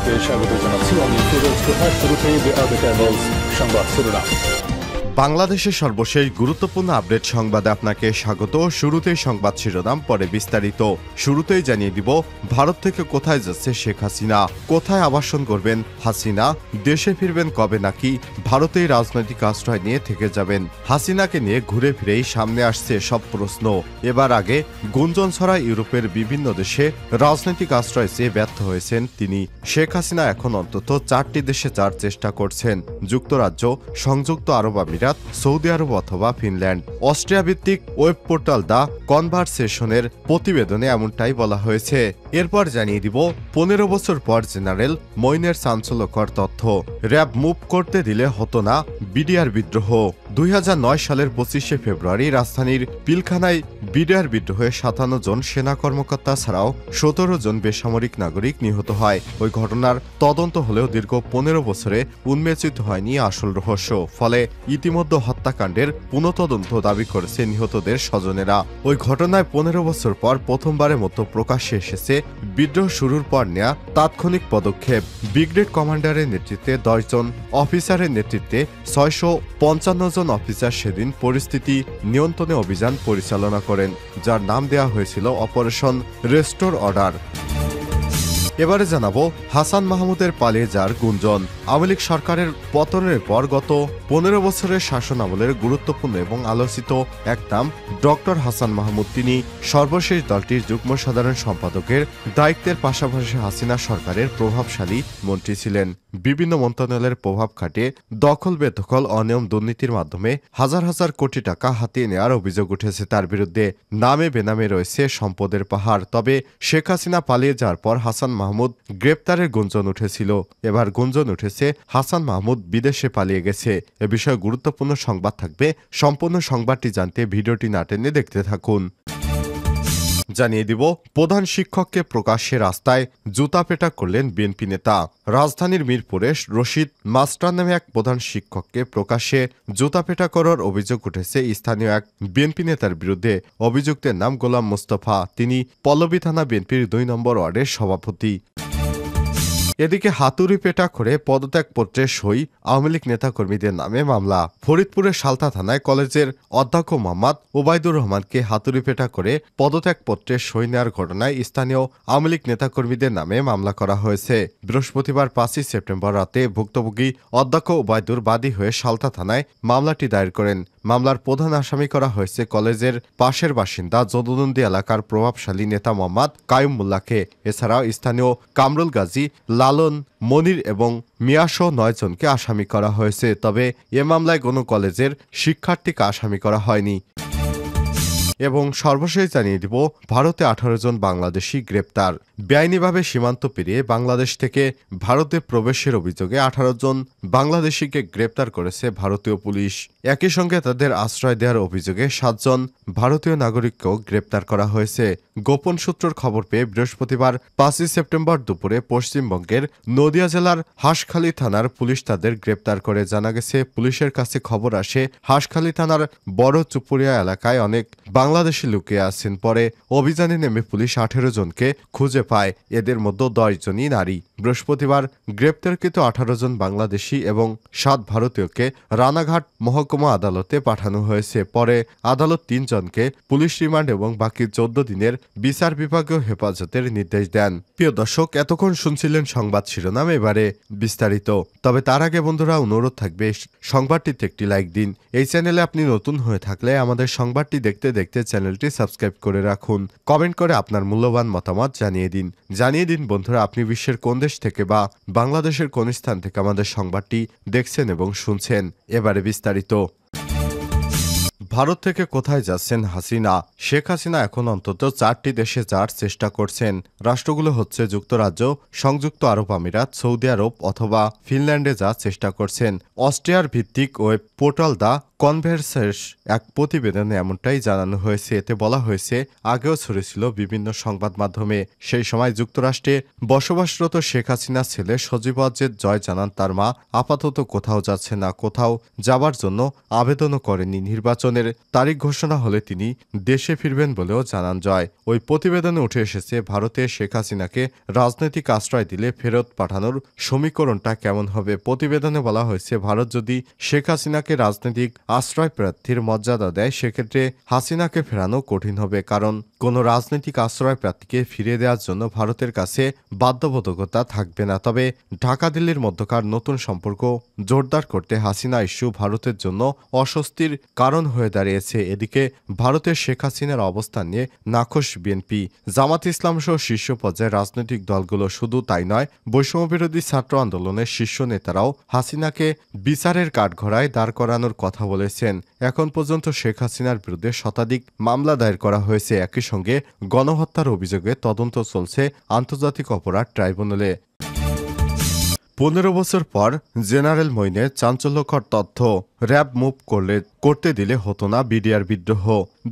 সবাইকে স্বাগত জানাচ্ছি। আমি ফিরোজ তোহা। শুরুতেই সংবাদ শিরোনাম। বাংলাদেশের সর্বশেষ গুরুত্বপূর্ণ আপডেট সংবাদে আপনাকে স্বাগত। শুরুতেই সংবাদ শিরোনাম, পরে বিস্তারিত। শুরুতেই জানিয়ে দিব, ভারত থেকে কোথায় যাচ্ছে শেখ হাসিনা, কোথায় আবাসন করবেন হাসিনা, দেশে ফিরবেন কবে, নাকি ভারতেই রাজনৈতিক আশ্রয় নিয়ে থেকে যাবেন। হাসিনাকে নিয়ে ঘুরে ফিরেই সামনে আসছে সব প্রশ্ন। এবার আগে গুঞ্জন ছড়া ইউরোপের বিভিন্ন দেশে রাজনৈতিক আশ্রয় চেয়ে ব্যর্থ হয়েছেন তিনি। শেখ হাসিনা এখন অন্তত 4টি দেশে যাওয়ার চেষ্টা করছেন: যুক্তরাজ্য, সংযুক্ত আরব আমিরাত, সৌদি আরব অথবা ফিনল্যান্ড। অস্ট্রিয়া ভিত্তিক ওয়েব পোর্টাল দ্য কনভারসেশনের প্রতিবেদনে এমনটাই বলা হয়েছে। এরপর জানিয়ে দিব, 15 বছর পর জেনারেল মঈনের চাঞ্চল্যকর তথ্য। র্যাব মুভ করতে দিলে হতো না বিডিআর বিদ্রোহ। 2009 সালের 25শে ফেব্রুয়ারি রাজধানীর পিলখানায় বিডিআর বিদ্রোহে 57 জন সেনা কর্মকর্তা ছাড়াও 17 জন বেসামরিক নাগরিক নিহত হয়। ওই ঘটনার তদন্ত হলেও দীর্ঘ 15 বছরে উন্মোচিত হয়নি আসল রহস্য। ফলে ইতিমধ্যে হত্যাকাণ্ডের পুনঃতদন্ত দাবি করেছে নিহতদের স্বজনেরা। ওই ঘটনায় 15 বছর পর প্রথমবারের মতো প্রকাশ্যে এসেছে বিদ্রোহ শুরুর পর নেয়া তাৎক্ষণিক পদক্ষেপ। ব্রিগেড কমান্ডারের নেতৃত্বে 10 জন অফিসারের নেতৃত্বে 655 জন অফিসার সেদিন পরিস্থিতি নিয়ন্ত্রণে অভিযান পরিচালনা করেন, যার নাম দেওয়া হয়েছিল অপারেশন রেস্টোর অর্ডার। এবারে জানাবো, হাসান মাহমুদের পালিয়ে যাওয়ার গুঞ্জন। আওয়ামী লীগ সরকারের পতনের পর গত 15 বছরের শাসনামলের গুরুত্বপূর্ণ এবং আলোচিত এক নাম ডক্টর হাসান মাহমুদ। তিনি সর্বশেষ দলটির যুগ্ম সাধারণ সম্পাদকের দায়িত্বের পাশাপাশি হাসিনা সরকারের প্রভাবশালী মন্ত্রী ছিলেন। বিভিন্ন মন্ত্রণালয়ের প্রভাব খাটিয়ে দখল বেদখল, অনিয়ম, দুর্নীতির মাধ্যমে হাজার হাজার কোটি টাকা হাতিয়ে নেওয়ার অভিযোগ উঠেছে তার বিরুদ্ধে। নামে বেনামে রয়েছে সম্পদের পাহাড়। তবে শেখ হাসিনা পালিয়ে যাওয়ার পর হাসান মাহমুদ গ্রেপ্তারের গুঞ্জন উঠেছিল। এবার গুঞ্জন উঠেছে হাসান মাহমুদ বিদেশে পালিয়ে গেছে। এ বিষয়ে গুরুত্বপূর্ণ সংবাদ থাকবে। সম্পূর্ণ সংবাদটি জানতে ভিডিওটি না টেনে দেখতে থাকুন। জানিয়ে দিব, প্রধান শিক্ষককে প্রকাশ্যে রাস্তায় জুতা পেটা করলেন বিএনপি নেতা। রাজধানীর মিরপুরে রশিদ মাস্টার নামে এক প্রধান শিক্ষককে প্রকাশ্যে জুতা পেটা করার অভিযোগ উঠেছে স্থানীয় এক বিএনপি নেতার বিরুদ্ধে। অভিযুক্তের নাম গোলাম মোস্তফা। তিনি পল্লবী থানা বিএনপির 2 নম্বর ওয়ার্ডের সভাপতি। এদিকে হাতুড়ি পেটা করে পদত্যাগপত্রে সই আওয়ামী লীগ নেতাকর্মীদের নামে মামলা। ফরিদপুরের সালথা থানায় কলেজের অধ্যক্ষ মোহাম্মদ ওবায়দুর রহমানকে হাতুড়ি পেটা করে পদত্যাগপত্রে সই নেওয়ার ঘটনায় স্থানীয় আওয়ামী লীগ নেতাকর্মীদের নামে মামলা করা হয়েছে। বৃহস্পতিবার 5 সেপ্টেম্বর রাতে ভুক্তভোগী অধ্যক্ষ ওবায়দুর বাদী হয়ে সালথা থানায় মামলাটি দায়ের করেন। মামলার প্রধান আসামি করা হয়েছে কলেজের পাশের বাসিন্দা যদুনন্দী এলাকার প্রভাবশালী নেতা মোহাম্মদ কাইয়ুম মোল্লাকে। এছাড়াও স্থানীয় কামরুল গাজী, লালন, মনির এবং মিয়াসহ 9 জনকে আসামি করা হয়েছে। তবে এ মামলায় কোনো কলেজের শিক্ষার্থীকে আসামি করা হয়নি। এবং সর্বশেষ জানিয়ে দিব, ভারতে 18 জন বাংলাদেশি গ্রেপ্তার। বেআইনিভাবে সীমান্ত পেরিয়ে বাংলাদেশ থেকে ভারতে প্রবেশের অভিযোগে 18 জন বাংলাদেশিকে গ্রেপ্তার করেছে ভারতীয় পুলিশ। একই সঙ্গে তাদের আশ্রয় দেওয়ার অভিযোগে 7 জন ভারতীয় নাগরিককেও গ্রেপ্তার করা হয়েছে। গোপন সূত্রের খবর পেয়ে বৃহস্পতিবার 5 সেপ্টেম্বর দুপুরে পশ্চিমবঙ্গের নদিয়া জেলার হাঁসখালী থানার পুলিশ তাদের গ্রেপ্তার করে। জানা গেছে, পুলিশের কাছে খবর আসে হাঁসখালী থানার বড় চুপুরিয়া এলাকায় অনেক বাংলাদেশি লুকিয়ে আছেন। পরে অভিযানে নেমে পুলিশ 18 জনকে খুঁজে পায়। এদের মধ্যে 10 জনই নারী। বৃহস্পতিবার গ্রেপ্তারকৃত 18 জন বাংলাদেশি এবং 7 ভারতীয়কে রানাঘাট মহকুমা আদালতে পাঠানো হয়েছে। পরে আদালত 3 জনকে পুলিশ রিমান্ড এবং বাকি 14 দিনের বিচার বিভাগীয় হেফাজতের নির্দেশ দেন। প্রিয় দর্শক, এতক্ষণ শুনছিলেন সংবাদ শিরোনাম, এবারে বিস্তারিত। তবে তার আগে বন্ধুরা, অনুরোধ থাকবে সংবাদটিতে একটি লাইক দিন। এই চ্যানেলে আপনি নতুন হয়ে থাকলে আমাদের সংবাদটি দেখতে দেখতে চ্যানেলটি সাবস্ক্রাইব করে রাখুন। কমেন্ট করে আপনার মূল্যবান মতামত জানিয়ে দিন বন্ধুরা, আপনি বিশ্বের কোন দেশ থেকে বা বাংলাদেশের কোন স্থান থেকে আমাদের সংবাদটি দেখছেন এবং শুনছেন। এবারে বিস্তারিত। ভারত থেকে কোথায় যাচ্ছেন হাসিনা? শেখ হাসিনা এখন অন্তত 4টি দেশে যাওয়ার চেষ্টা করছেন। রাষ্ট্রগুলো হচ্ছে যুক্তরাজ্য, সংযুক্ত আরব আমিরাত, সৌদি আরব অথবা ফিনল্যান্ডে যাওয়ার চেষ্টা করছেন। অস্ট্রিয়ার ভিত্তিক ওয়েব পোর্টাল দ্য কনভারসেশন এক প্রতিবেদনে এমনটাই জানানো হয়েছে। এতে বলা হয়েছে, আগেও ছড়িয়েছিল বিভিন্ন সংবাদ মাধ্যমে। সেই সময় যুক্তরাষ্ট্রে বসবাসরত শেখ হাসিনার ছেলে সজীব ওয়াজেদ জয় জানান তার মা আপাতত কোথাও যাচ্ছে না, কোথাও যাবার জন্য আবেদনও করেনি। নির্বাচনের সফরের তারিখ ঘোষণা হলে তিনি দেশে ফিরবেন বলেও জানান জয়। ওই প্রতিবেদনে উঠে এসেছে ভারতে শেখ হাসিনাকে রাজনৈতিক আশ্রয় দিলে ফেরত পাঠানোর সমীকরণটা কেমন হবে। প্রতিবেদনে বলা হয়েছে, ভারত যদি শেখ হাসিনাকে রাজনৈতিক আশ্রয় প্রার্থীর মর্যাদা দেয় সেক্ষেত্রে হাসিনাকে ফেরানো কঠিন হবে, কারণ কোনো রাজনৈতিক আশ্রয় প্রার্থীকে ফিরিয়ে দেওয়ার জন্য ভারতের কাছে বাধ্যবাধকতা থাকবে না। তবে ঢাকা দিল্লির মধ্যকার নতুন সম্পর্ক জোরদার করতে হাসিনা ইস্যু ভারতের জন্য অস্বস্তির কারণ হয়ে দাঁড়িয়েছে। এদিকে ভারতের শেখ হাসিনার অবস্থান নিয়ে নাখোশ বিএনপি, জামাত ইসলাম সহ শীর্ষ পর্যায়ের রাজনৈতিক দলগুলো। শুধু তাই নয়, বৈষম্যবিরোধী ছাত্র আন্দোলনের শীর্ষ নেতারাও হাসিনাকে বিচারের কাঠগড়ায় দাঁড় করানোর কথা বলেছেন। এখন পর্যন্ত শেখ হাসিনার বিরুদ্ধে শতাধিক মামলা দায়ের করা হয়েছে। একই সঙ্গে গণহত্যার অভিযোগে তদন্ত চলছে আন্তর্জাতিক অপরাধ ট্রাইব্যুনালে। 15 বছর পর জেনারেল মঈনের চাঞ্চল্যকর তথ্য, র্যাব মুভ করতে দিলে হতো না বিডিআর বিদ্রোহ।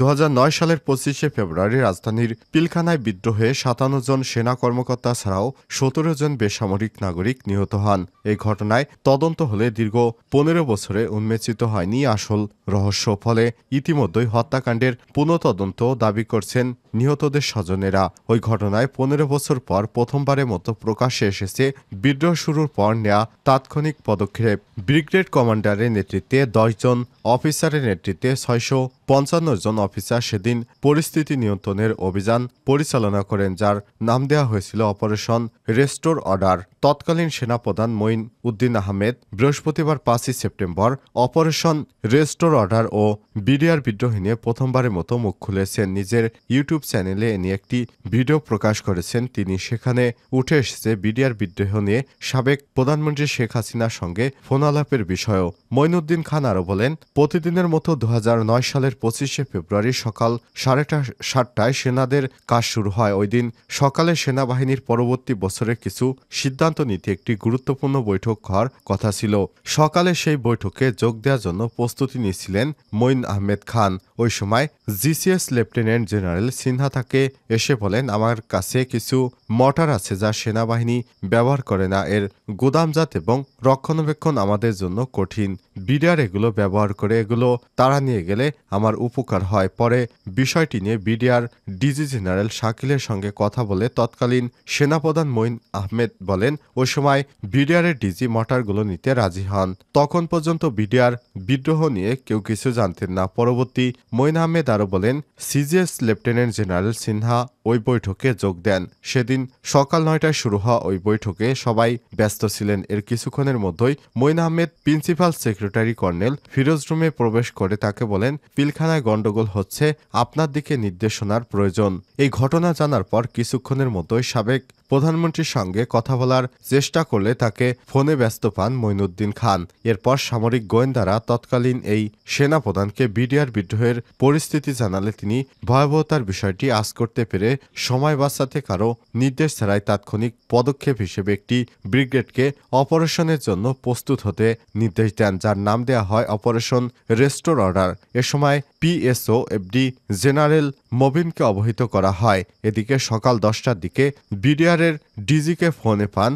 2009 সালের 25শে ফেব্রুয়ারি রাজধানীর পিলখানায় বিদ্রোহে 57 জন সেনা কর্মকর্তা ছাড়াও 17 জন বেসামরিক নাগরিক নিহত হন। এই ঘটনায় তদন্ত হলে দীর্ঘ 15 বছরে উন্মোচিত হয়নি আসল রহস্য। ফলে ইতিমধ্যেই হত্যাকাণ্ডের পুনঃতদন্ত দাবি করছেন নিহতদের স্বজনেরা। ওই ঘটনায় 15 বছর পর প্রথমবারের মতো প্রকাশ্যে এসেছে বিদ্রোহ শুরুর পর নেয়া তাৎক্ষণিক পদক্ষেপ। ব্রিগেড কমান্ডারের নেতৃত্বে 10 জন অফিসারের নেতৃত্বে 655 জন অফিসার সেদিন পরিস্থিতি নিয়ন্ত্রণের অভিযান পরিচালনা করেন, যার নাম দেওয়া হয়েছিল অপারেশন রেস্টোর অর্ডার। তৎকালীন সেনাপ্রধান মঈন উদ্দিন আহমেদ বৃহস্পতিবার 5 সেপ্টেম্বর অপারেশন রেস্টোর অর্ডার ও বিডিআর বিদ্রোহ নিয়ে প্রথমবারের মতো মুখ খুলেছেন। নিজের ইউটিউব চ্যানেলে এ নিয়ে একটি ভিডিও প্রকাশ করেছেন তিনি। সেখানে উঠে এসেছে বিডিআর বিদ্রোহ নিয়ে সাবেক প্রধানমন্ত্রী শেখ হাসিনার সঙ্গে ফোন আলাপের বিষয়ও। মঈনুদ্দিন খান আরও বলেন, প্রতিদিনের মতো 2009 সালের 25শে ফেব্রুয়ারি সকাল 7:30টায় সেনাদের কাজ শুরু হয়। ওই দিন সকালে সেনাবাহিনীর পরবর্তী বছরের কিছু সিদ্ধান্ত নিতে একটি গুরুত্বপূর্ণ বৈঠক হওয়ার কথা ছিল। সকালে সেই বৈঠকে যোগ দেওয়ার জন্য প্রস্তুতি নিচ্ছিলেন মঈন আহমেদ খান। ওই সময় জিসিএস লেফটেন্যান্ট জেনারেল সিনহা তাকে এসে বলেন, আমার কাছে কিছু মর্টার আছে যা সেনাবাহিনী ব্যবহার করে না, এর গুদামজাত এবং রক্ষণাবেক্ষণ আমাদের জন্য কঠিন। বিডিআর এগুলো ব্যবহার করে, এগুলো তারা নিয়ে গেলে আমার উপকার হয়। পরে বিষয়টি নিয়ে বিডিআর ডিজি জেনারেল শাকিলের সঙ্গে কথা বলে তৎকালীন সেনাপ্রধান মঈন আহমেদ বলেন, ওই সময় বিডিআরের ডিজি মর্টারগুলো নিতে রাজি হন। তখন পর্যন্ত বিডিআর বিদ্রোহ নিয়ে কেউ কিছু জানতেন না। পরবর্তী মঈন আহমেদ আরও বলেন, সিজিএস লেফটেন্যান্ট জেনারেল সিনহা ওই বৈঠকে যোগ দেন। সেদিন সকাল 9টায় শুরু হওয়া ওই বৈঠকে সবাই ব্যস্ত ছিলেন। এর কিছুক্ষণের মধ্যেই Moeen Ahmed principal secretary colonel Firoz রুমে প্রবেশ করে তাকে বলেন, পিলখানায় গন্ডগোল হচ্ছে, আপনার দিকে নির্দেশনার প্রয়োজন। এই ঘটনা জানার পর কিছুক্ষণের মধ্যেই সাবেক প্রধানমন্ত্রীর সঙ্গে কথা বলার চেষ্টা করলে তাকে ফোনে ব্যস্ত পান মঈনুদ্দিন খান। এরপর সামরিক গোয়েন্দারা তৎকালীন এই সেনাপ্রধানকে বিডিআর বিদ্রোহের পরিস্থিতি জানালে তিনি ভয়াবহতার বিষয়টি আঁচ করতে পেরে সময় বাঁচাতে কারো নির্দেশ ছাড়াই তাৎক্ষণিক পদক্ষেপ হিসেবে একটি ব্রিগেডকে অপারেশনের জন্য প্রস্তুত হতে নির্দেশ দেন, যার নাম দেওয়া হয় অপারেশন রেস্টোর অর্ডার। এ সময় পিএসও এফডি জেনারেল মবিনকে অবহিত করা হয়। এদিকে সকাল 10টার দিকে বিডিআরের ডিজিকে ফোনে পান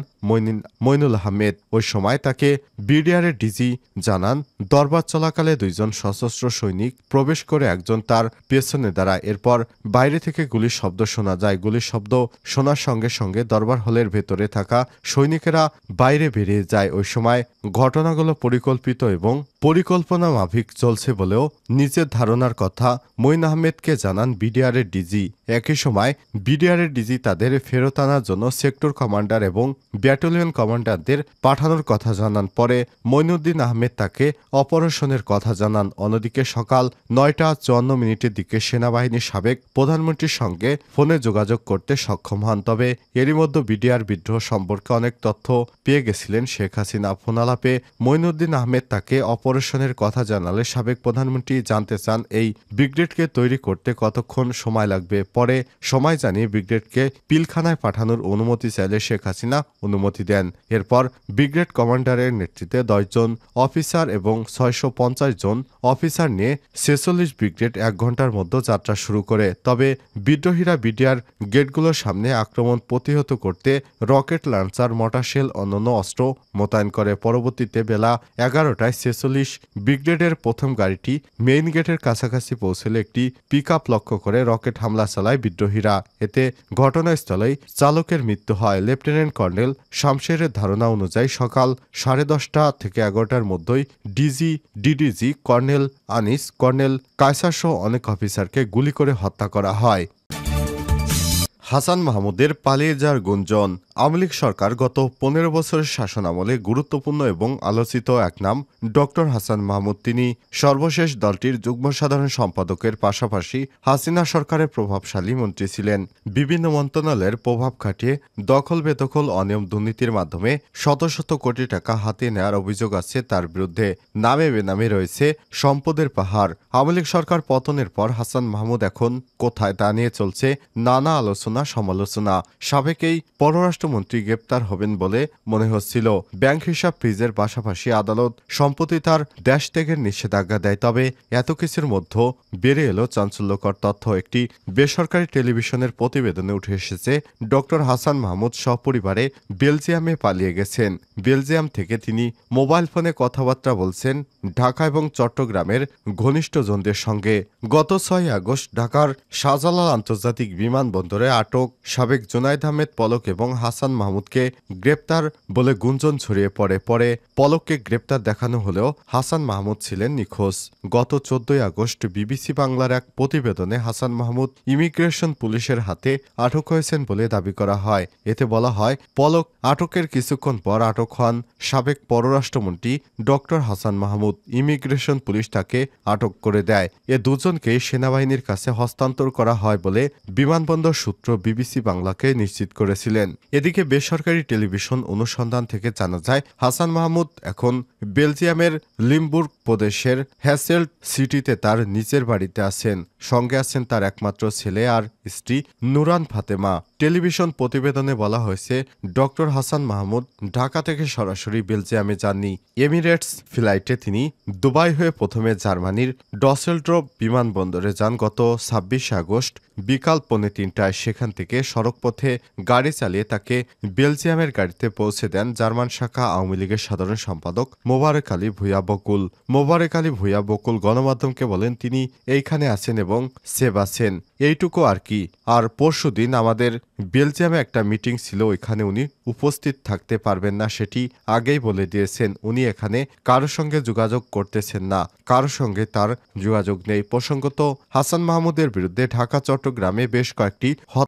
মঈনুল আহমেদ। ওই সময় তাকে বিডিআরের ডিজি জানান, দরবার চলাকালে 2 জন সশস্ত্র সৈনিক প্রবেশ করে একজন তার পেছনে দাঁড়ায়। এরপর বাইরে থেকে গুলির শব্দ শোনা যায়। গুলির শব্দ শোনার সঙ্গে সঙ্গে দরবার হলের ভেতরে থাকা সৈনিকেরা বাইরে বেরিয়ে যায়। ওই সময় ঘটনাগুলো পরিকল্পিত এবং পরিকল্পনা মাফিক চলছে বলেও নিজের ধারণার কথা মঈন আহমেদকে জানান বিডিআরের ডিজি। একই সময় বিডিআরের ডিজি তাদের ফেরত আনার জন্য সেক্টর কমান্ডার এবং ব্যাটালিয়ন কমান্ডারদের পাঠানোর কথা জানান। পরে মঈনুদ্দিন আহমেদ তাকে অপারেশনের কথা জানান। অন্যদিকে সকাল 9:54 দিকে সেনাবাহিনীর সাবেক প্রধানমন্ত্রীর সঙ্গে ফোনে যোগাযোগ করতে সক্ষম হন। তবে এরই মধ্যে বিডিআর বিদ্রোহ সম্পর্কে অনেক তথ্য পেয়ে গেছিলেন শেখ হাসিনা। ফোন আলাপে মঈনুদ্দিন আহমেদ তাকে অপারেশনের কথা জানালে সাবেক প্রধানমন্ত্রী জানতে চান, এই ব্রিগেডকে তৈরি করতে কতক্ষণ সময় লাগবে। পরে সময় জানিয়ে ব্রিগেডকে পিলখানায় পাঠানোর অনুমতি চাইলে শেখ হাসিনা অনুমতি দেন। এরপর ব্রিগেড কমান্ডারের নেতৃত্বে 10 জন অফিসার এবং 650 জন অফিসার নিয়ে 46 ব্রিগেড 1 ঘন্টার মধ্যে যাত্রা শুরু করে। তবে বিদ্রোহীরা বিডিআর গেটগুলোর সামনে আক্রমণ প্রতিহত করতে রকেট লঞ্চার, মর্টার শেল, অন্যান্য অস্ত্র মোতায়েন করে। পরবর্তীতে বেলা 11টায় 46 পুলিশ ব্রিগেডের প্রথম গাড়িটি মেইন গেটের কাছাকাছি পৌঁছলে একটি পিকআপ লক্ষ্য করে রকেট হামলা চালায় বিদ্রোহীরা। এতে ঘটনাস্থলেই চালকের মৃত্যু হয়। লেফটেন্যান্ট কর্নেল শামশেরের ধারণা অনুযায়ী সকাল 10:30 থেকে 11টার মধ্যেই DDG colonel Anis, colonel Kaiser সহ অনেক অফিসারকে গুলি করে হত্যা করা হয়। হাসান মাহমুদের পালিয়ে যাওয়ার গুঞ্জন। আওয়ামী লীগ সরকার গত 15 বছরের শাসনামলে গুরুত্বপূর্ণ এবং আলোচিত এক নাম ডক্টর হাসান মাহমুদ। তিনি সর্বশেষ দলটির যুগ্ম সাধারণ সম্পাদকের পাশাপাশি হাসিনা সরকারের প্রভাবশালী মন্ত্রী ছিলেন। বিভিন্ন মন্ত্রণালয়ের প্রভাব খাটিয়ে দখল বেদখল অনিয়ম দুর্নীতির মাধ্যমে শত শত কোটি টাকা হাতিয়ে নেওয়ার অভিযোগ আছে তার বিরুদ্ধে। নামে বেনামে রয়েছে সম্পদের পাহাড়। আওয়ামী লীগ সরকার পতনের পর হাসান মাহমুদ এখন কোথায় তা নিয়ে চলছে নানা আলোচনা সমালোচনা। সাবেকেই পররাষ্ট্রমন্ত্রী গ্রেপ্তার হবেন বলে মনে হচ্ছিল। ব্যাংক হিসাব ফ্রিজের পাশাপাশি আদালত সম্প্রতি তার দেশ ত্যাগের নিষেধাজ্ঞা দেয়। তবে এত কিছুর মধ্যে বেড়ে এলো চাঞ্চল্যকর তথ্য। একটি বেসরকারি টেলিভিশনের প্রতিবেদনে উঠে এসেছে ডক্টর হাসান মাহমুদ সপরিবারে বেলজিয়ামে পালিয়ে গেছেন। বেলজিয়াম থেকে তিনি মোবাইল ফোনে কথাবার্তা বলছেন ঢাকা এবং চট্টগ্রামের ঘনিষ্ঠজনদের সঙ্গে। গত 6 আগস্ট ঢাকার শাহজালাল আন্তর্জাতিক বিমানবন্দরে আটক সাবেক জুনায়েদ আহমেদ পলক এবং হাসান মাহমুদকে গ্রেপ্তার বলে গুঞ্জন ছড়িয়ে পড়ে। পরে পলককে গ্রেপ্তার দেখানো হলেও হাসান মাহমুদ ছিলেন নিখোঁজ। গত 14 আগস্ট বিবিসি বাংলার এক প্রতিবেদনে হাসান মাহমুদ ইমিগ্রেশন পুলিশের হাতে আটক হয়েছেন বলে দাবি করা হয়। এতে বলা হয়, পলক আটকের কিছুক্ষণ পর আটক হন সাবেক পররাষ্ট্রমন্ত্রী doctor Hasan Mahmud. Immigration police তাকে আটক করে দেয়। এ দুজনকেই সেনাবাহিনীর কাছে হস্তান্তর করা হয় বলে বিমানবন্দর সূত্র বিবিসি বাংলাকে নিশ্চিত করেছিলেন। এদিকে বেসরকারি টেলিভিশন অনুসন্ধান থেকে জানা যায়, হাসান মাহমুদ এখন বেলজিয়ামের লিমবুর্গ প্রদেশের হ্যাসেল্ড সিটিতে তার নিজের বাড়িতে আছেন। সঙ্গে আছেন তার একমাত্র ছেলে আর স্ত্রী নুরান ফাতেমা। টেলিভিশন প্রতিবেদনে বলা হয়েছে, ডক্টর হাসান মাহমুদ ঢাকা থেকে সরাসরি বেলজিয়ামে যাননি। এমিরেটস ফ্লাইটে তিনি দুবাই হয়ে প্রথমে জার্মানির ডসেলড্রপ বিমানবন্দরে যান। গত 26 আগস্ট বিকাল 3:45টায় সেখান থেকে সড়কপথে গাড়ি চালিয়ে তাকে বেলজিয়ামের গাড়িতে পৌঁছে দেন জার্মান শাখা আওয়ামী লীগের সাধারণ সম্পাদক মোবারক আলী ভূঁইয়া বকুল। মোবারক আলী ভূঁইয়া বকুল গণমাধ্যমকে বলেন, তিনি এইখানে আছেন এবং সেভ আছেন, এইটুকু আর কি। আর পরশুদিন আমাদের বেলজিয়ামে একটা মিটিং ছিল, ওইখানে উনি উপস্থিত থাকতে পারবেন না, সেটি আগেই বলে দিয়েছেন। উনি এখানে কারো সঙ্গে যোগাযোগ করতেছেন না, কারো সঙ্গে তার যোগাযোগ নেই। প্রসঙ্গত, হাসান মাহমুদের বিরুদ্ধে ঢাকা চট্টগ্রামে বেশ কয়েকটি